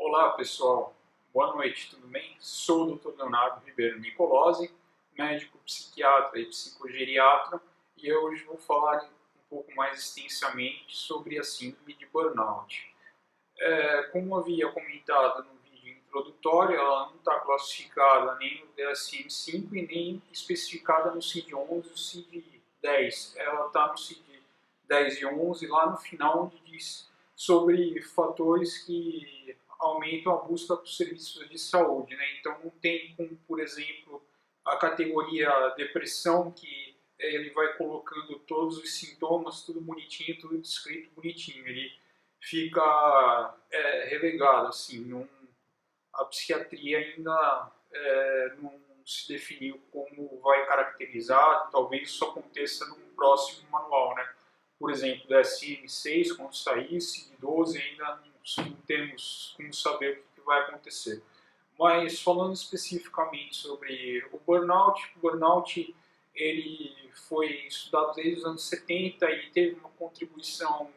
Olá pessoal, boa noite, tudo bem? Sou o Dr. Leonardo Ribeiro Nicolosi, médico psiquiatra e psicogeriatra, e hoje vou falar um pouco mais extensamente sobre a síndrome de burnout. Como havia comentado no vídeo introdutório, ela não está classificada nem no DSM-5 e nem especificada no CID-11 ou CID-10. Ela está no CID-10 e 11 lá no final, onde diz sobre fatores que aumentam a busca por serviços de saúde, né? Então não tem como, por exemplo, a categoria depressão, que ele vai colocando todos os sintomas, tudo bonitinho, tudo descrito bonitinho. Ele fica relegado, assim, a psiquiatria ainda não se definiu como vai caracterizar, talvez isso aconteça num próximo manual, né? Por exemplo, do DSM-6, quando sair, CID-12, ainda não temos como saber o que vai acontecer. Mas falando especificamente sobre o burnout ele foi estudado desde os anos 70 e teve uma contribuição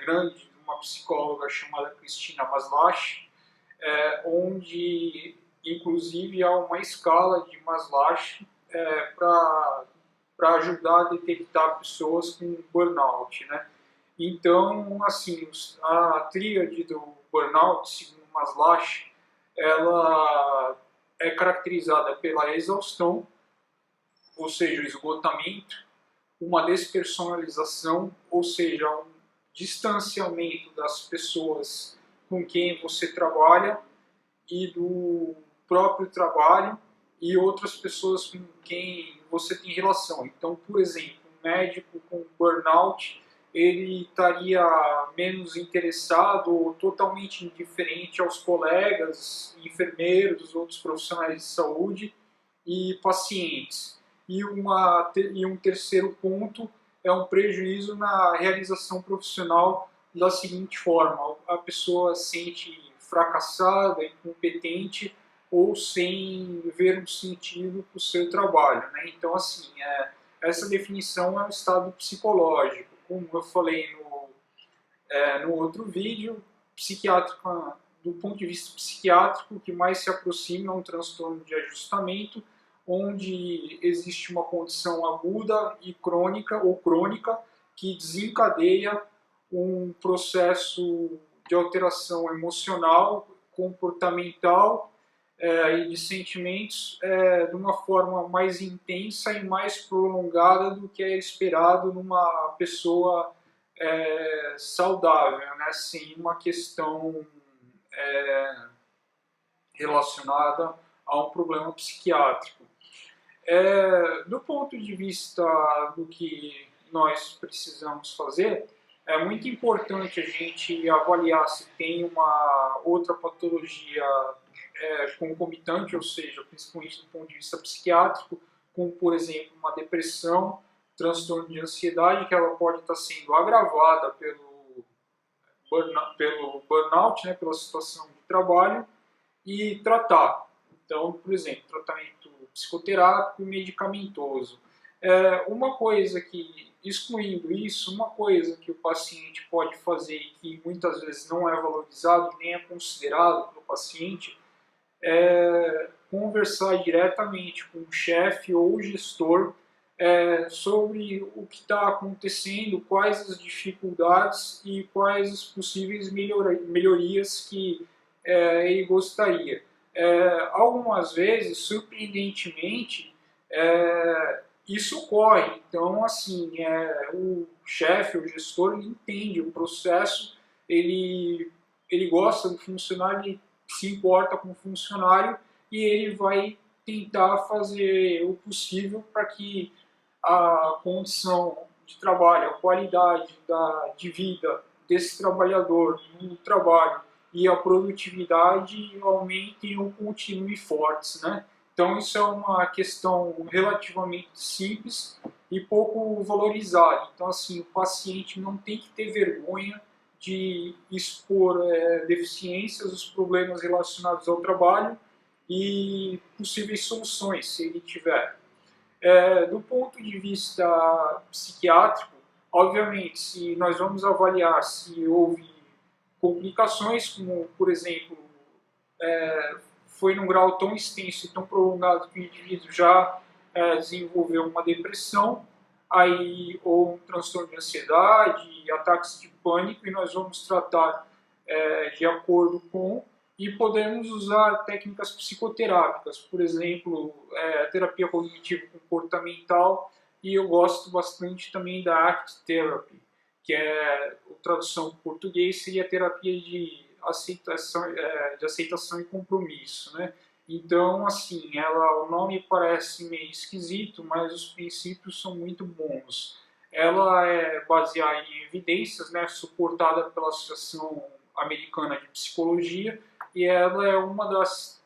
grande de uma psicóloga chamada Cristina Maslach, onde inclusive há uma escala de Maslach para ajudar a detectar pessoas com burnout, né? Então, assim, a tríade do burnout, segundo Maslach, ela é caracterizada pela exaustão, ou seja, o esgotamento, uma despersonalização, ou seja, um distanciamento das pessoas com quem você trabalha e do próprio trabalho e outras pessoas com quem você tem relação. Então, por exemplo, um médico com burnout, ele estaria menos interessado ou totalmente indiferente aos colegas, enfermeiros, outros profissionais de saúde e pacientes. E um terceiro ponto é um prejuízo na realização profissional da seguinte forma: a pessoa sente fracassada, incompetente ou sem ver um sentido para o seu trabalho, né? Então, assim, essa definição é um estado psicológico. Como eu falei no outro vídeo, psiquiátrico, do ponto de vista psiquiátrico, o que mais se aproxima é um transtorno de ajustamento, onde existe uma condição aguda e crônica ou crônica que desencadeia um processo de alteração emocional, comportamental e de sentimentos de uma forma mais intensa e mais prolongada do que é esperado numa pessoa saudável, né? Sem uma questão relacionada a um problema psiquiátrico. Do ponto de vista do que nós precisamos fazer, é muito importante a gente avaliar se tem uma outra patologia concomitante, ou seja, principalmente do ponto de vista psiquiátrico, como, por exemplo, uma depressão, transtorno de ansiedade, que ela pode estar sendo agravada pelo burnout, né, pela situação de trabalho, e tratar. Então, por exemplo, tratamento psicoterápico e medicamentoso. Uma coisa que, excluindo isso, uma coisa que o paciente pode fazer e que muitas vezes não é valorizado nem é considerado pelo paciente é conversar diretamente com o chefe ou o gestor sobre o que está acontecendo, quais as dificuldades e quais as possíveis melhorias que ele gostaria. Algumas vezes, surpreendentemente, isso ocorre. Então, assim, o chefe, o gestor, ele entende o processo, ele gosta do funcionário, ele se importa com o funcionário e ele vai tentar fazer o possível para que a condição de trabalho, a qualidade de vida desse trabalhador no trabalho e a produtividade aumentem ou continuem fortes, né? Então isso é uma questão relativamente simples e pouco valorizada. Então assim, o paciente não tem que ter vergonha de expor deficiências, os problemas relacionados ao trabalho e possíveis soluções, se ele tiver. Do ponto de vista psiquiátrico, obviamente, se nós vamos avaliar se houve complicações, como, por exemplo, foi num grau tão extenso e tão prolongado que o indivíduo já desenvolveu uma depressão, aí, ou um transtorno de ansiedade, ataques de pânico, e nós vamos tratar de acordo com, e podemos usar técnicas psicoterápicas, por exemplo, terapia cognitivo-comportamental, e eu gosto bastante também da ACT Therapy, que é, a tradução em português seria terapia de aceitação e compromisso, né? Então, assim, o nome parece meio esquisito, mas os princípios são muito bons. Ela é baseada em evidências, né, suportada pela Associação Americana de Psicologia, e ela é uma das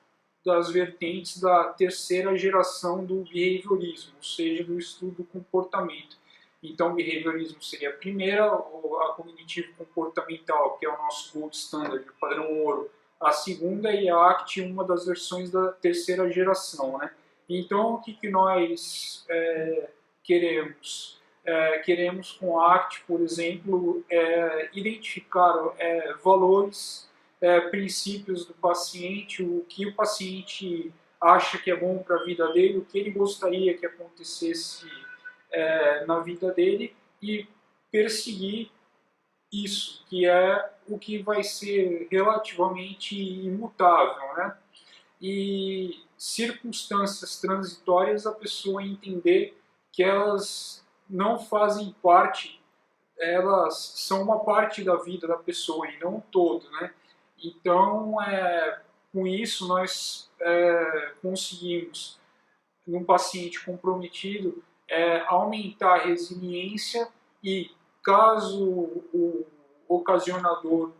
vertentes da terceira geração do behaviorismo, ou seja, do estudo do comportamento. Então, o behaviorismo seria a primeira, a cognitivo-comportamental, que é o nosso gold standard, o padrão ouro, a segunda, e a ACT, uma das versões da terceira geração, né? Então, o que nós queremos? Queremos com a ACT, por exemplo, identificar valores, princípios do paciente, o que o paciente acha que é bom para a vida dele, o que ele gostaria que acontecesse na vida dele, e perseguir isso, que é o que vai ser relativamente imutável, né? E circunstâncias transitórias, a pessoa entender que elas não fazem parte, elas são uma parte da vida da pessoa e não um todo, né? Então, com isso, nós conseguimos, num paciente comprometido, aumentar a resiliência, e caso o ocasionador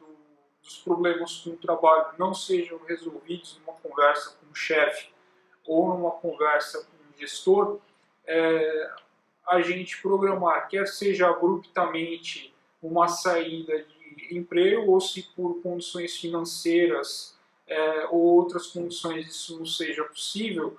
dos problemas com o trabalho não sejam resolvidos numa conversa com o chefe ou numa conversa com o gestor, a gente programar, quer seja abruptamente uma saída de emprego, ou se por condições financeiras ou outras condições isso não seja possível,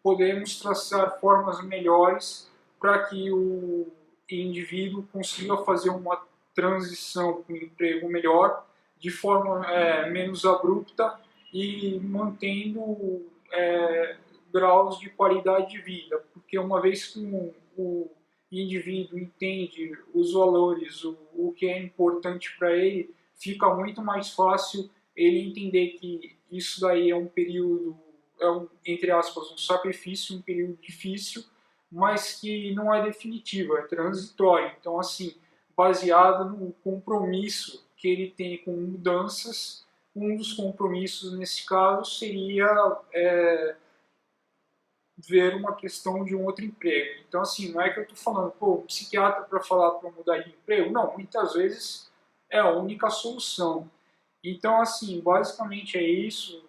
podemos traçar formas melhores para que o indivíduo consiga fazer uma transição para um emprego melhor, de forma menos abrupta, e mantendo graus de qualidade de vida, porque uma vez que o indivíduo entende os valores, o que é importante para ele, fica muito mais fácil ele entender que isso daí é um período, entre aspas, um sacrifício, um período difícil, mas que não é definitivo, é transitório. Então, assim, baseado no compromisso que ele tem com mudanças, um dos compromissos nesse caso seria ver uma questão de um outro emprego. Então, assim, não é que eu estou falando, pô, psiquiatra para falar para mudar de emprego. Não, muitas vezes é a única solução. Então, assim, basicamente é isso.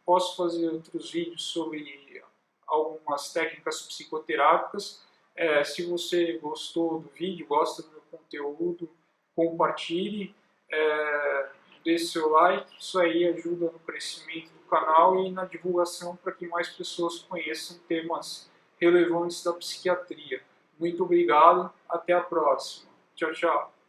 Posso fazer outros vídeos sobre algumas técnicas psicoterápicas. Se você gostou do vídeo, gosta do meu conteúdo, compartilhe, dê seu like, isso aí ajuda no crescimento do canal e na divulgação para que mais pessoas conheçam temas relevantes da psiquiatria. Muito obrigado, até a próxima. Tchau, tchau.